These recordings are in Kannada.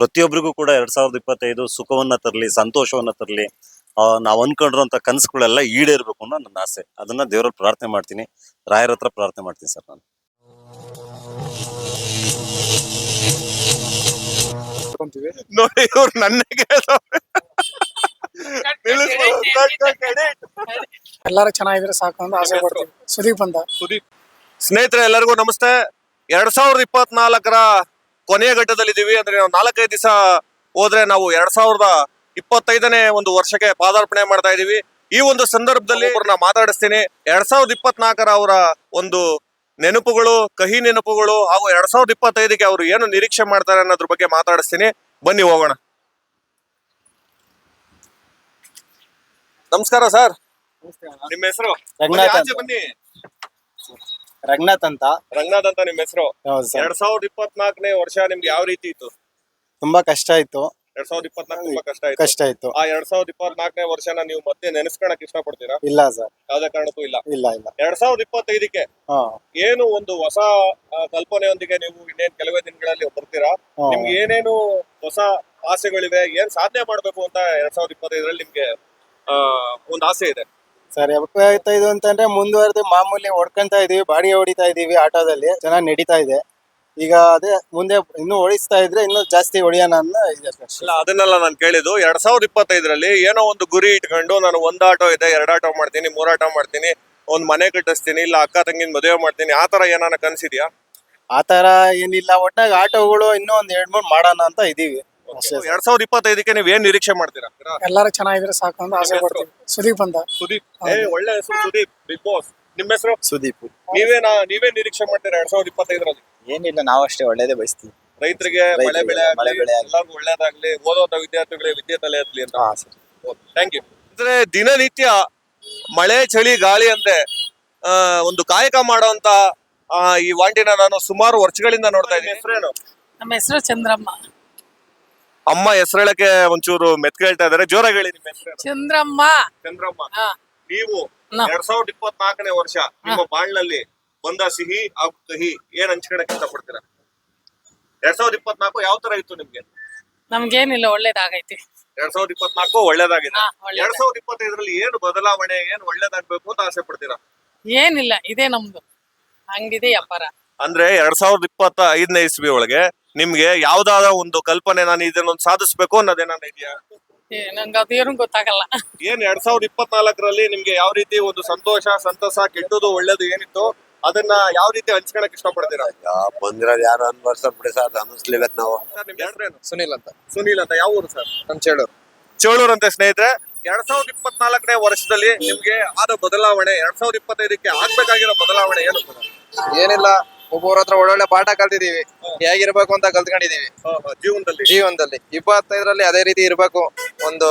ಪ್ರತಿಯೊಬ್ಬರಿಗೂ ಕೂಡ 2025 ಸುಖವನ್ನ ತರಲಿ, ಸಂತೋಷವನ್ನ ತರಲಿ. ನಾವು ಅನ್ಕೊಂಡಿರುವಂತ ಕನಸುಗಳೆಲ್ಲ ಈಡೇರ್ಬೇಕು ಅನ್ನೋ ನನ್ನ ಆಸೆ. ಅದನ್ನ ದೇವರಲ್ಲಿ ಪ್ರಾರ್ಥನೆ ಮಾಡ್ತೀನಿ, ರಾಯರ ಹತ್ರ ಪ್ರಾರ್ಥನೆ ಮಾಡ್ತೀನಿ ಸರ್ ನಾನು. ನೋಡಿ ಇವ್ರು ನನ್ನೇ ಎಲ್ಲರೂ ಚೆನ್ನಾಗಿದ್ರೆ ಸಾಕು ಅಂತ ಆಸೆ ಪಡ್ತೀವಿ. ಸುದೀಪ್ ಅಂತ. ಸ್ನೇಹಿತರೆ ಎಲ್ಲರಿಗೂ ನಮಸ್ತೆ. 2024 ಕೊನೆಯ ಘಟ್ಟದಲ್ಲಿದ್ದೀವಿ. ಅಂದ್ರೆ ನಾವು 4-5 ದಿವಸ ಹೋದ್ರೆ ನಾವು 2025ನೇ ಒಂದು ವರ್ಷಕ್ಕೆ ಪಾದಾರ್ಪಣೆ ಮಾಡ್ತಾ ಇದೀವಿ. ಈ ಒಂದು ಸಂದರ್ಭದಲ್ಲಿ ಅವ್ರನ್ನ ಮಾತಾಡಿಸ್ತೀನಿ. 2024 ಅವರ ಒಂದು ನೆನಪುಗಳು, ಕಹಿ ನೆನಪುಗಳು ಹಾಗೂ 2025ಕ್ಕೆ ಅವರು ಏನು ನಿರೀಕ್ಷೆ ಮಾಡ್ತಾರೆ ಅನ್ನೋದ್ರ ಬಗ್ಗೆ ಮಾತಾಡಿಸ್ತೀನಿ. ಬನ್ನಿ ಹೋಗೋಣ. ನಮಸ್ಕಾರ ಸರ್, ನಿಮ್ಮ ಹೆಸರು? ಬನ್ನಿ. ರಂಗನಾಥ್ ಅಂತ. ರಂಗನಾಥ್ ಅಂತ ನಿಮ್ಮ ಹೆಸರು? 2024ನೇ ವರ್ಷ ನಿಮ್ಗೆ ಯಾವ ರೀತಿ ಇತ್ತು? ತುಂಬಾ ಕಷ್ಟ ಇತ್ತು. 2024 ತುಂಬಾ ಕಷ್ಟ ಇತ್ತು. ಆ 2024ನೇ ವರ್ಷನ ನೀವು ಮತ್ತೆ ನೆನೆಸ್ಕೊಳಕ್ ಇಷ್ಟ ಪಡ್ತೀರಾ? ಇಲ್ಲ ಸರ್, ಯಾವ್ದೇ ಕಾರಣಕ್ಕೂ ಇಲ್ಲ. 2025ಕ್ಕೆ ಏನು ಒಂದು ಹೊಸ ಕಲ್ಪನೆಯೊಂದಿಗೆ ನೀವು ಇನ್ನೇನ್ ಕೆಲವೇ ದಿನಗಳಲ್ಲಿ ಬರ್ತೀರಾ? ನಿಮ್ಗೆ ಏನೇನು ಹೊಸ ಆಸೆಗಳಿವೆ, ಏನ್ ಸಾಧನೆ ಮಾಡ್ಬೇಕು ಅಂತ 2025ರಲ್ಲಿ ನಿಮ್ಗೆ ಒಂದು ಆಸೆ ಇದೆ? ಸರ್ 25 ಅಂತಂದ್ರೆ ಮುಂದುವರೆದು ಮಾಮೂಲಿ ಹೊಡ್ಕೊಂತ ಇದೀವಿ, ಬಾಡಿಗೆ ಹೊಡಿತಾ ಇದೀವಿ, ಆಟೋದಲ್ಲಿ ಚೆನ್ನಾಗಿ ನಡೀತಾ ಇದೆ. ಈಗ ಅದೇ ಮುಂದೆ ಇನ್ನು ಓಡಿಸ್ತಾ ಇದ್ರೆ ಇನ್ನೂ ಜಾಸ್ತಿ ಹೊಡಿಯೋಣ ಅನ್ನೋ ಇದೆ. ಅದನ್ನೆಲ್ಲ ನಾನು ಕೇಳಿದ್ದು 2025ರಲ್ಲಿ ಏನೋ ಒಂದು ಗುರಿ ಇಟ್ಕೊಂಡು ನಾನು 1 ಆಟೋ ಇದೆ, 2 ಆಟೋ ಮಾಡ್ತೀನಿ, 3 ಆಟೋ ಮಾಡ್ತೀನಿ, ಒಂದ್ ಮನೆ ಕಟ್ಟಿಸ್ತೀನಿ, ಇಲ್ಲ ಅಕ್ಕ ತಂಗಿನ ಮದುವೆ ಮಾಡ್ತೀನಿ, ಆತರ ಏನಾನ ಕನ್ಸಿದ್ಯಾ? ಆತರ ಏನಿಲ್ಲ, ಒಟ್ಟಾಗಿ ಆಟೋಗಳು ಇನ್ನೂ ಒಂದ್ 2-3 ಮಾಡೋಣ ಅಂತ ಇದೀವಿ. 2025ಕ್ಕೆ ನೀವ್ ಏನ್ ನಿರೀಕ್ಷೆ ಮಾಡ್ತೀರಾ? ಎಲ್ಲರೂ ಚೆನ್ನಾಗಿದ್ರೆ ಸಾಕು ಅಂತ ಆಸೆ ಪಡ್ತೀವಿ. ಸುದೀಪ್ ಅಂತ. ಸುದೀಪ್, ಒಳ್ಳೆ ಹೆಸರು ಸುದೀಪ್. Big boss. ನಿಮ್ಮ ಹೆಸರು? ಸುದೀಪ್. ನೀವೇ ನಿರೀಕ್ಷೆ ಮಾಡ್ತೀರಾ 2025ರಲ್ಲಿ? ಏನಿಲ್ಲ, ನಾವು ಅಷ್ಟೇ ಒಳ್ಳೇದೇ ಬಯಸ್ತೀವಿ. ರೈತರಿಗೆ ಮಳೆ ಬೆಳೆ ಎಲ್ಲರಿಗೂ ಒಳ್ಳೇದಾಗ್ಲಿ, ಓದೋದ ವಿದ್ಯಾರ್ಥಿಗಳಿಗೆ ವಿದ್ಯೆ ತಲೆ ಹತ್ಲಿ ಅಂತ. Thank you. ಅಂದ್ರೆ ದಿನನಿತ್ಯ ಮಳೆ ಚಳಿ ಗಾಳಿ ಅಂತೆ ಒಂದು ಕಾಯಕ ಮಾಡೋಂತ ಈ ವಾಂಟಿನ ನಾನು ಸುಮಾರು ವರ್ಷಗಳಿಂದ ನೋಡ್ತಾ ಇದ್ದೀನಿ. ಹೆಸರೇನು? ನಮ್ಮ ಹೆಸರು ಚಂದ್ರಮ್ಮ. ಅಮ್ಮ ಹೆಸರೇಳಕ್ಕೆ ಒಂಚೂರು ಮೆತ್ಕ ಹೇಳ್ತಾ ಇದಾರೆ, ಜೋರಾಗಿ ಹೇಳಿ. ನಿಮ್ಮ ಹೆಸರು? ಚಂದ್ರಮ್ಮ. ಚಂದ್ರಮ್ಮ. ನೀವು 2024ನೇ ವರ್ಷ ನಿಮ್ಮ ಬಾಳ್ನಲ್ಲಿ ಬಂದ ಸಿಹಿ ಹಾಗೂ ಕಹಿ ಏನ್ ಹಂಚ್ಕೊಳಕ್ ಇಷ್ಟ ಪಡ್ತೀರಾ? 2024 ಯಾವ ತರ ಇತ್ತು ನಿಮ್ಗೆ? ನಮ್ಗೇನಿಲ್ಲ, ಒಳ್ಳೇದಾಗೈತಿ. 2024 ಒಳ್ಳೇದಾಗಿದೆ. 2025ರಲ್ಲಿ ಏನು ಬದಲಾವಣೆ, ಏನು ಒಳ್ಳೇದಾಗ್ಬೇಕು ಅಂತ ಆಸೆ ಪಡ್ತೀರಾ? ಏನಿಲ್ಲ, ಇದೇ ನಮ್ದು ಹಂಗಿದೆ ವ್ಯಾಪಾರ. ಅಂದ್ರೆ 2025ನೇ ಇಸ್ವಿ ಒಳಗೆ ನಿಮ್ಗೆ ಯಾವ್ದಾದ ಒಂದು ಕಲ್ಪನೆ, ನಾನು ಇದನ್ನೊಂದು ಸಾಧಿಸ್ಬೇಕು ಅನ್ನೋದೇನಾನ ಇದೆಯಾ? ನಂಗೆ ಅದೇನು ಗೊತ್ತಾಗಲ್ಲ. ಏನ್ 2024ರಲ್ಲಿ ನಿಮ್ಗೆ ಯಾವ ರೀತಿ ಒಂದು ಸಂತೋಷ, ಸಂತಸ, ಕೆಟ್ಟದು ಒಳ್ಳೇದು ಏನಿತ್ತು ಅದನ್ನ ಯಾವ ರೀತಿ ಹಂಚ್ಕೊಳಕ್ ಇಷ್ಟ ಪಡ್ತೀರಾ? ಬಂದಿರೋದು ಯಾರು ಅನ್ಬರ್ಸ ಬಿಡಿ ಸರ್, ಅನಿಸ್ಲೇಬೇಕು ನಾವು. ಸುನೀಲ್ ಅಂತ. ಸುನೀಲ್ ಅಂತ. ಯಾವ ಊರು ಸರ್? ನಮ್ ಚೇಳೂರು ಅಂತ. ಸ್ನೇಹಿತರೆ, 2024ನೇ ವರ್ಷದಲ್ಲಿ ನಿಮ್ಗೆ ಆದ ಬದಲಾವಣೆ, 2025ಕ್ಕೆ ಆಗ್ಬೇಕಾಗಿರೋ ಬದಲಾವಣೆ ಏನು? ಏನಿಲ್ಲ, ಒಬ್ಬೊಬ್ಬರ ಹತ್ರ ಒಳ್ಳೊಳ್ಳೆ ಪಾಠ ಕಲ್ತಿದೀವಿ, ಹೇಗಿರ್ಬೇಕು ಅಂತ ಕಲ್ತ್ಕೊಂಡಿದೀವಿ ಜೀವನದಲ್ಲಿ. 25ರಲ್ಲಿ ಅದೇ ರೀತಿ ಇರ್ಬೇಕು, ಒಂದು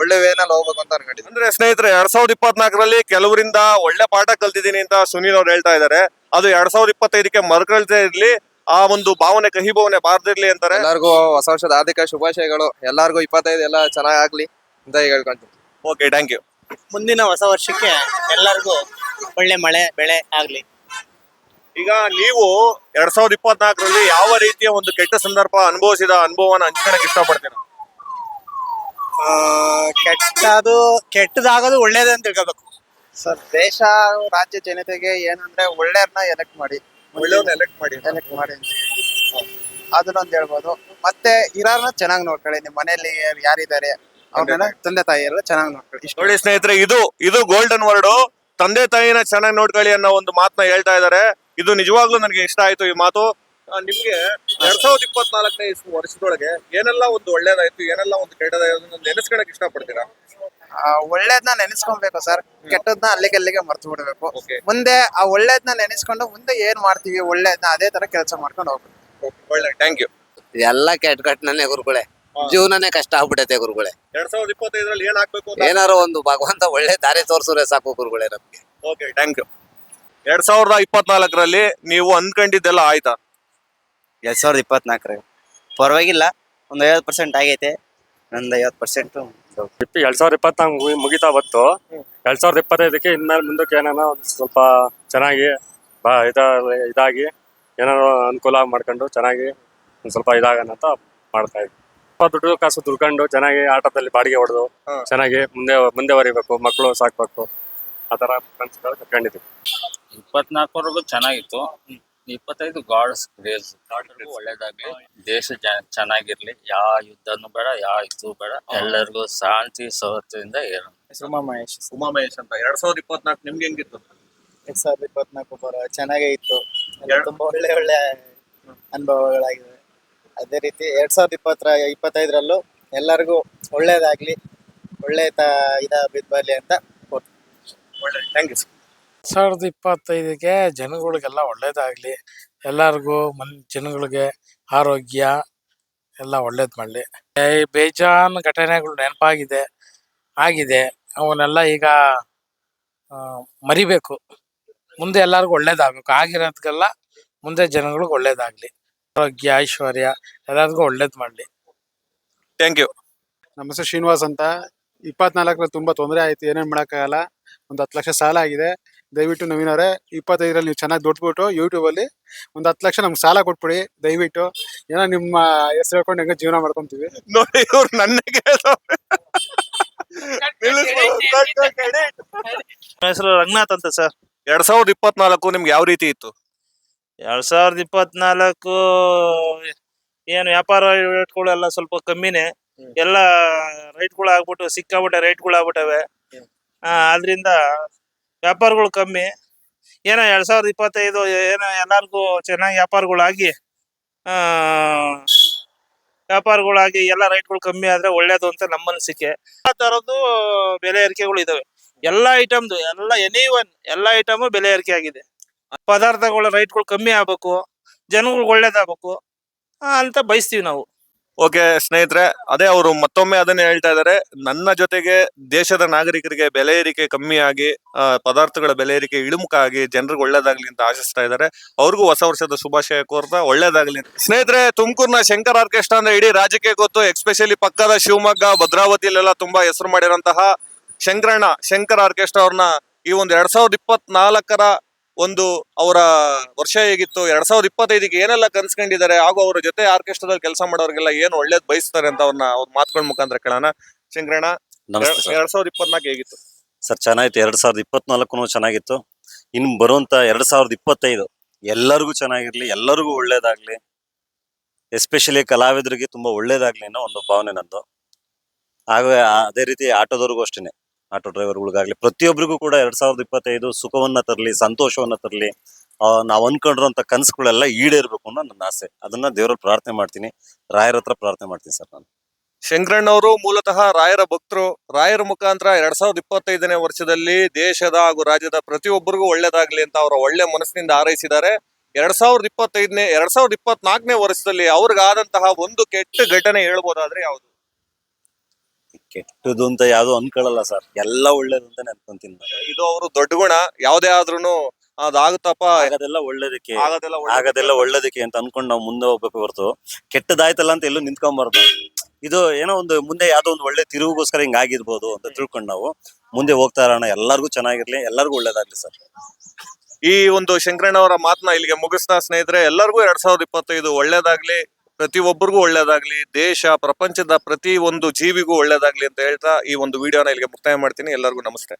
ಒಳ್ಳೆ ವೇನಲ್ಲಿ ಹೋಗ್ಬೇಕು ಅಂತ ಅನ್ಕೊಂಡಿದ್ವಿ. ಅಂದ್ರೆ ಸ್ನೇಹಿತರೆ, 2024ರಲ್ಲಿ ಕೆಲವರಿಂದ ಒಳ್ಳೆ ಪಾಠ ಕಲ್ತಿದೀನಿ ಅಂತ ಸುನೀಲ್ ಅವ್ರು ಹೇಳ್ತಾ ಇದಾರೆ. ಅದು 2025ಕ್ಕೆ ಮರುಕಳ್ತಾ ಇರ್ಲಿ, ಆ ಒಂದು ಭಾವನೆ, ಕಹಿ ಭಾವನೆ ಬಾರ್ದಿರ್ಲಿ ಅಂತಾರೆ. ಎಲ್ಲರಿಗೂ ಹೊಸ ವರ್ಷದ ಹಾರ್ದಿಕ ಶುಭಾಶಯಗಳು. ಎಲ್ಲಾರ್ಗು 25 ಎಲ್ಲ ಚೆನ್ನಾಗ್ಲಿ ಅಂತ ಹೇಳ್ಕೊಂತೀನಿ. Okay, thank you. ಮುಂದಿನ ಹೊಸ ವರ್ಷಕ್ಕೆ ಎಲ್ಲರಿಗೂ ಒಳ್ಳೆ ಮಳೆ ಬೆಳೆ ಆಗ್ಲಿ. ಈಗ ನೀವು 2024ರಲ್ಲಿ ಯಾವ ರೀತಿಯ ಒಂದು ಕೆಟ್ಟ ಸಂದರ್ಭ ಅನುಭವಿಸಿದ ಅನುಭವನ ಹಂಚ್ಕೊಳಕ್ ಇಷ್ಟ ಪಡ್ತೀರಾ? ಕೆಟ್ಟದಾಗೋದು ಒಳ್ಳೇದೇ ಅಂತ ತಿಳ್ಕೋಬೇಕು ಸರ್. ದೇಶ ರಾಜ್ಯ ಜನತೆಗೆ ಏನಂದ್ರೆ ಒಳ್ಳೆಯವ್ರನ್ನ ಎಲೆಕ್ಟ್ ಮಾಡಿ ಅದನ್ನೊಂದು ಹೇಳ್ಬೋದು. ಮತ್ತೆ ಇರೋರ್ನ ಚೆನ್ನಾಗಿ ನೋಡ್ಕೊಳ್ಳಿ. ನಿಮ್ ಮನೆಯಲ್ಲಿ ಯಾರಿದ್ದಾರೆ ಅವ್ರನ್ನ, ತಂದೆ ತಾಯಿ ಎಲ್ಲ ಚೆನ್ನಾಗಿ ನೋಡ್ಕೊಳ್ಳಿ. ನೋಡಿ ಸ್ನೇಹಿತರೆ, ಇದು ಗೋಲ್ಡನ್ ವರ್ಡ್. ತಂದೆ ತಾಯಿನ ಚೆನ್ನಾಗಿ ನೋಡ್ಕೊಳ್ಳಿ ಅನ್ನೋ ಒಂದು ಮಾತನ್ನ ಹೇಳ್ತಾ ಇದಾರೆ. ಇದು ನಿಜವಾಗ್ಲೂ ನನಗೆ ಇಷ್ಟ ಆಯ್ತು ಈ ಮಾತು. ನಿಮ್ಗೆ 2024ನೇ ವರ್ಷದೊಳಗೆ ಏನೆಲ್ಲ ಒಂದು ಒಳ್ಳೇದಾಯ್ತು, ಏನೆಲ್ಲ ಒಂದು ಕೆಟ್ಟದಾಯ್ತು ನೆನೆಸ್ಕೊಳಕ್ ಇಷ್ಟ ಪಡ್ತೀರಾ? ಒಳ್ಳೇದ್ನ ನೆನೆಸ್ಕೊಬೇಕು ಸರ್, ಕೆಟ್ಟದ್ನ ಅಲ್ಲಿಗೆ ಮರ್ತು ಬಿಡ್ಬೇಕು. ಮುಂದೆ ಆ ಒಳ್ಳೇದ್ನ ನೆನೆಸ್ಕೊಂಡು ಮುಂದೆ ಏನ್ ಮಾಡ್ತೀವಿ ಒಳ್ಳೇದ್ನ ಅದೇ ತರ ಕೆಲಸ ಮಾಡ್ಕೊಂಡು ಹೋಗ್ಬೇಕು. ಒಳ್ಳೆ, ಥ್ಯಾಂಕ್ ಯು. ಎಲ್ಲ ಕೆಟ್ಟ ಘಟನೆ ಗುರುಗಳೇ, ಜೀವನನೇ ಕಷ್ಟ ಆಗ್ಬಿಟ್ಟೈತೆ ಗುರುಗಳೇ. 2025ರಲ್ಲಿ ಏನ್ ಆಗ್ಬೇಕು? ಏನಾರು ಒಂದು ಭಗವಂತ ಒಳ್ಳೆ ದಾರಿ ತೋರ್ಸುರೆ ಸಾಕು ಗುರುಗಳೇ ನಮ್ಗೆ. Okay, thank you. 2024ರಲ್ಲಿ ನೀವು ಅನ್ಕೊಂಡಿದ್ದೆಲ್ಲ ಆಯ್ತಾ? 2024 ಪರವಾಗಿಲ್ಲ, ಒಂದು 50% ಆಗೈತೆ. ನಂದು 50%. 2024 ಮುಗಿತಾ ಬಂತು. 2025ಕ್ಕೆ ಇನ್ಮೇಲೆ ಮುಂದಕ್ಕೆ ಏನಾನ ಒಂದು ಸ್ವಲ್ಪ ಚೆನ್ನಾಗಿ ಇದಾಗಿ ಏನಾದ್ರು ಅನುಕೂಲ ಮಾಡ್ಕೊಂಡು ಚೆನ್ನಾಗಿ ಒಂದು ಸ್ವಲ್ಪ ಇದಾಗಣ ಅಂತ ಮಾಡ್ತಾ ಇದ್ವಿ. ದುಡ್ಡು ಕಾಸು ದುಡ್ಕೊಂಡು ಚೆನ್ನಾಗಿ ಆಟದಲ್ಲಿ ಬಾಡಿಗೆ ಹೊಡೆದು ಹಾ. ಚೆನ್ನಾಗಿ ಮುಂದೆ ಬರಿಬೇಕು, ಮಕ್ಕಳು ಸಾಕ್ಬೇಕು, ಆ ತರ ಕನಸುಗಳು ಕಟ್ಕೊಂಡಿದ್ವಿ. 24ವರೆಗೂ ಚೆನ್ನಾಗಿತ್ತು. 25 ಗಾಡ್ಸ್ ಗ್ರೇಸ್ ಒಳ್ಳೇದಾಗ್ಲಿ, ದೇಶ ಚೆನ್ನಾಗಿರ್ಲಿ, ಯಾವ ಯುದ್ಧನೂ ಬೇಡ, ಯಾವ ಇದು ಬೇಡ, ಎಲ್ಲರಿಗೂ ಶಾಂತಿ ಸೌಹಾರ್ದದಿಂದ ಇರೋಣ. ಸುಮಾ ಮಹೇಶ್ ಉಮಾಮಹೇಶ್ ಅಂತ 2024 ನಿಮ್ಗೆ ಹೆಂಗಿತ್ತು? 2024 ಚೆನ್ನಾಗೇ ಇತ್ತು. ತುಂಬಾ ಒಳ್ಳೆ ಒಳ್ಳೆ ಅನುಭವಗಳಾಗಿವೆ. ಅದೇ ರೀತಿ 2025ರಲ್ಲೂ ಎಲ್ಲರಿಗೂ ಒಳ್ಳೇದಾಗ್ಲಿ, ಒಳ್ಳೆ ಬರ್ಲಿ ಅಂತ ಒಳ್ಳೆ, ಥ್ಯಾಂಕ್ ಯು. 2025ಗೆ ಜನಗಳಿಗೆಲ್ಲ ಒಳ್ಳೇದಾಗ್ಲಿ, ಎಲ್ಲರಿಗೂ ಜನಗಳಿಗೆ ಆರೋಗ್ಯ ಎಲ್ಲ ಒಳ್ಳೇದು ಮಾಡಲಿ. ಬೇಜಾನ್ ಘಟನೆಗಳು ಆಗಿದೆ ಅವನ್ನೆಲ್ಲ ಈಗ ಮರಿಬೇಕು. ಮುಂದೆ ಎಲ್ಲರಿಗೂ ಒಳ್ಳೇದಾಗಬೇಕು. ಆಗಿರೋದಕ್ಕೆಲ್ಲ ಮುಂದೆ ಜನಗಳಿಗೆ ಒಳ್ಳೇದಾಗ್ಲಿ, ಆರೋಗ್ಯ ಐಶ್ವರ್ಯ ಎಲ್ಲರಿಗೂ ಒಳ್ಳೇದು ಮಾಡಲಿ. Thank you. ನಮಸ್ತೆ, ಶ್ರೀನಿವಾಸ್ ಅಂತ. 24ರಲ್ಲಿ ತುಂಬಾ ತೊಂದರೆ ಆಯ್ತು, ಏನೇನ್ ಮಾಡಕ್ಕಾಗಲ್ಲ. ಒಂದು 10 ಲಕ್ಷ ಸಾಲ ಆಗಿದೆ. ದಯವಿಟ್ಟು ನವೀನವ್ರೆ 25ರಲ್ಲಿ ನೀವು ಚೆನ್ನಾಗಿ ದುಡ್ಬಿಟ್ಟು ಯೂಟ್ಯೂಬ್ ಅಲ್ಲಿ ಒಂದು 10 ಲಕ್ಷ ನಮ್ಗೆ ಸಾಲ ಕೊಟ್ಬಿಡಿ ದಯವಿಟ್ಟು. ಏನೋ ನಿಮ್ಮ ಹೆಸರು ಹೇಳ್ಕೊಂಡು ಹೆಂಗ ಜೀವನ ಮಾಡ್ಕೊಂತೀವಿ. ನೋಡಿ, ಇವ್ರು ನನಗೆ ಹೆಸರು ರಂಗನಾಥ್ ಅಂತ ಸರ್. 2024 ನಿಮ್ಗೆ ಯಾವ ರೀತಿ ಇತ್ತು? 2024 ಏನು ವ್ಯಾಪಾರ ರೇಟ್ಗಳೆಲ್ಲ ಸ್ವಲ್ಪ ಕಮ್ಮಿನೇ. ಎಲ್ಲ ರೈಟ್ಗಳು ಆಗ್ಬಿಟ್ಟು ಸಿಕ್ಕಾಬಿಟ್ಟೆ ರೇಟ್ಗಳು ಆಗ್ಬಿಟ್ಟವೆ. ಆದ್ರಿಂದ ವ್ಯಾಪಾರಗಳು ಕಮ್ಮಿ. ಏನೋ 2025 ಏನೋ ಎಲ್ಲರಿಗೂ ಚೆನ್ನಾಗಿ ವ್ಯಾಪಾರಗಳಾಗಿ ಎಲ್ಲ ರೈಟ್ಗಳು ಕಮ್ಮಿ ಆದ್ರೆ ಒಳ್ಳೇದು ಅಂತ ನಮ್ಮ ಅನಿಸಿಕೆ. ಆ ತರದ್ದು ಬೆಲೆ ಏರಿಕೆಗಳು ಇದಾವೆ. ಎಲ್ಲ ಐಟಮ್ದು ಎಲ್ಲ ಐಟಮು ಬೆಲೆ ಏರಿಕೆ ಆಗಿದೆ. ಪದಾರ್ಥಗಳ ರೈಟ್ಗಳು ಕಮ್ಮಿ ಆಗ್ಬೇಕು, ಜನಗಳಿಗೆ ಒಳ್ಳೇದಾಗಬೇಕು ಅಂತ ಬಯಸ್ತೀವಿ ನಾವು. ಓಕೆ ಸ್ನೇಹಿತರೆ, ಅದೇ ಅವರು ಮತ್ತೊಮ್ಮೆ ಅದನ್ನೇ ಹೇಳ್ತಾ ಇದ್ದಾರೆ. ನನ್ನ ಜೊತೆಗೆ ದೇಶದ ನಾಗರಿಕರಿಗೆ ಬೆಲೆ ಏರಿಕೆ ಕಮ್ಮಿ ಆಗಿ, ಪದಾರ್ಥಗಳ ಬೆಲೆ ಏರಿಕೆ ಇಳಿಮುಖ ಆಗಿ ಜನರಿಗೆ ಒಳ್ಳೇದಾಗ್ಲಿ ಅಂತ ಆಶಿಸ್ತಾ ಇದ್ದಾರೆ. ಅವ್ರಿಗೂ ಹೊಸ ವರ್ಷದ ಶುಭಾಶಯ ಕೋರ್ತಾ ಒಳ್ಳೇದಾಗ್ಲಿ. ಸ್ನೇಹಿತರೆ, ತುಮಕೂರಿನ ಶಂಕರ್ ಆರ್ಕೆಸ್ಟ್ರಾ ಅಂದ್ರೆ ಇಡೀ ರಾಜ್ಯಕ್ಕೆ ಗೊತ್ತು. ಎಸ್ಪೆಷಲಿ ಪಕ್ಕದ ಶಿವಮೊಗ್ಗ, ಭದ್ರಾವತಿಯಲ್ಲೆಲ್ಲ ತುಂಬಾ ಹೆಸರು ಮಾಡಿರೋಂತಹ ಶಂಕರ್ ಆರ್ಕೆಸ್ಟ್ರಾ ಅವ್ರನ್ನ ಈ ಒಂದು 2024ರ ಒಂದು ಅವರ ವರ್ಷ ಹೇಗಿತ್ತು, 2025ಗೆ ಏನೆಲ್ಲ ಕನ್ಸ್ಕೊಂಡಿದ್ದಾರೆ, ಹಾಗೂ ಅವರ ಜೊತೆ ಆರ್ಕೆಸ್ಟ್ರಾದಲ್ಲಿ ಕೆಲಸ ಮಾಡೋರಿಗೆಲ್ಲ ಏನು ಒಳ್ಳೇದ್ ಬಯಸ್ತಾರೆ ಅಂತ ಅವ್ರ ಮಾತುಗಳ ಮುಖಾಂತರ ಕೇಳೋಣ. ಶಂಕರಣ್ಣ, ನಮಸ್ತೆ ಸರ್. 2024 ಹೇಗಿತ್ತು ಸರ್? ಚೆನ್ನಾಗಿತ್ತು. 2024 ಚೆನ್ನಾಗಿತ್ತು. ಇನ್ನು ಬರುವಂತ 2025 ಎಲ್ಲರಿಗೂ ಚೆನ್ನಾಗಿರ್ಲಿ, ಎಲ್ಲರಿಗೂ ಒಳ್ಳೇದಾಗ್ಲಿ, ಎಸ್ಪೆಷಲಿ ಕಲಾವಿದರಿಗೆ ತುಂಬಾ ಒಳ್ಳೇದಾಗ್ಲಿ ಅನ್ನೋ ಒಂದು ಭಾವನೆ ನಂದು. ಹಾಗೆ ಅದೇ ರೀತಿ ಆಟೋದವ್ರಿಗೂ ಅಷ್ಟೇನೆ, ಆಟೋ ಡ್ರೈವರ್ಗಳಿಗಾಗ್ಲಿ ಪ್ರತಿಯೊಬ್ಬರಿಗೂ ಕೂಡ 2025 ಸುಖವನ್ನ ತರಲಿ, ಸಂತೋಷವನ್ನ ತರಲಿ, ನಾವ್ ಅನ್ಕೊಂಡಿರೋಂಥ ಕನಸುಗಳೆಲ್ಲ ಈಡೇರ್ಬೇಕು ಅನ್ನೋ ನನ್ನ ಆಸೆ. ಅದನ್ನ ದೇವರಲ್ಲಿ ಪ್ರಾರ್ಥನೆ ಮಾಡ್ತೀನಿ, ರಾಯರ ಹತ್ರ ಪ್ರಾರ್ಥನೆ ಮಾಡ್ತೀನಿ ಸರ್ ನಾನು. ಶಂಕರಣ್ಣ ಅವರು ಮೂಲತಃ ರಾಯರ ಭಕ್ತರು. ರಾಯರ ಮುಖಾಂತರ 2025ನೇ ವರ್ಷದಲ್ಲಿ ದೇಶದ ಹಾಗೂ ರಾಜ್ಯದ ಪ್ರತಿಯೊಬ್ಬರಿಗೂ ಒಳ್ಳೇದಾಗ್ಲಿ ಅಂತ ಅವರ ಒಳ್ಳೆ ಮನಸ್ಸಿನಿಂದ ಹಾರೈಸಿದ್ದಾರೆ. 2024ನೇ ವರ್ಷದಲ್ಲಿ ಅವ್ರಿಗಾದಂತಹ ಒಂದು ಕೆಟ್ಟ ಘಟನೆ ಹೇಳ್ಬೋದಾದ್ರೆ ಯಾವುದು? ಕೆಟ್ಟದ್ದು ಅಂತ ಯಾವ್ದು ಅನ್ಕೊಳ್ಳಲ್ಲ ಸರ್, ಎಲ್ಲ ಒಳ್ಳೇದು ಅಂತಾನೆ ಅನ್ಕೊಂತೀನಿ ನಾನು. ಇದು ಅವರು ದೊಡ್ಡ ಗುಣ. ಯಾವ್ದೇ ಆದ್ರೂನು ಅದಾಗುತ್ತಪ್ಪ, ಆಗೋದೆಲ್ಲ ಒಳ್ಳೇದಕ್ಕೆ ಅಂತ ಅನ್ಕೊಂಡು ನಾವು ಮುಂದೆ ಹೋಗ್ಬೇಕು ಹೊರತು ಕೆಟ್ಟದಾಯ್ತಲ್ಲ ಅಂತ ಎಲ್ಲೂ ನಿಂತ್ಕೊಂಬಾರ್ದು. ಇದು ಏನೋ ಒಂದು ಮುಂದೆ ಯಾವ್ದೋ ಒಂದು ಒಳ್ಳೆ ತಿರುವುಗೋಸ್ಕರ ಹಿಂಗ್ ಆಗಿರ್ಬೋದು ಅಂತ ತಿಳ್ಕೊಂಡು ನಾವು ಮುಂದೆ ಹೋಗ್ತಾ ಇರೋಣ. ಎಲ್ಲರಿಗೂ ಚೆನ್ನಾಗಿರ್ಲಿ, ಎಲ್ಲರಿಗೂ ಒಳ್ಳೇದಾಗ್ಲಿ ಸರ್. ಈ ಒಂದು ಶಂಕರಣ್ಣ ಅವರ ಮಾತನ್ನ ಇಲ್ಲಿಗೆ ಮುಗಿಸ್ತಾ ಸ್ನೇಹಿತರೆ, ಎಲ್ಲರಿಗೂ 2025 ಒಳ್ಳೇದಾಗ್ಲಿ, ಪ್ರತಿಯೊಬ್ಬರಿಗೂ ಒಳ್ಳೇದಾಗ್ಲಿ, ದೇಶ ಪ್ರಪಂಚದ ಪ್ರತಿ ಒಂದು ಜೀವಿಗೂ ಒಳ್ಳೇದಾಗ್ಲಿ ಅಂತ ಹೇಳ್ತಾ ಈ ಒಂದು ವಿಡಿಯೋನ ಇಲ್ಲಿಗೆ ಮುಕ್ತಾಯ ಮಾಡ್ತೀನಿ. ಎಲ್ಲರಿಗೂ ನಮಸ್ತೆ.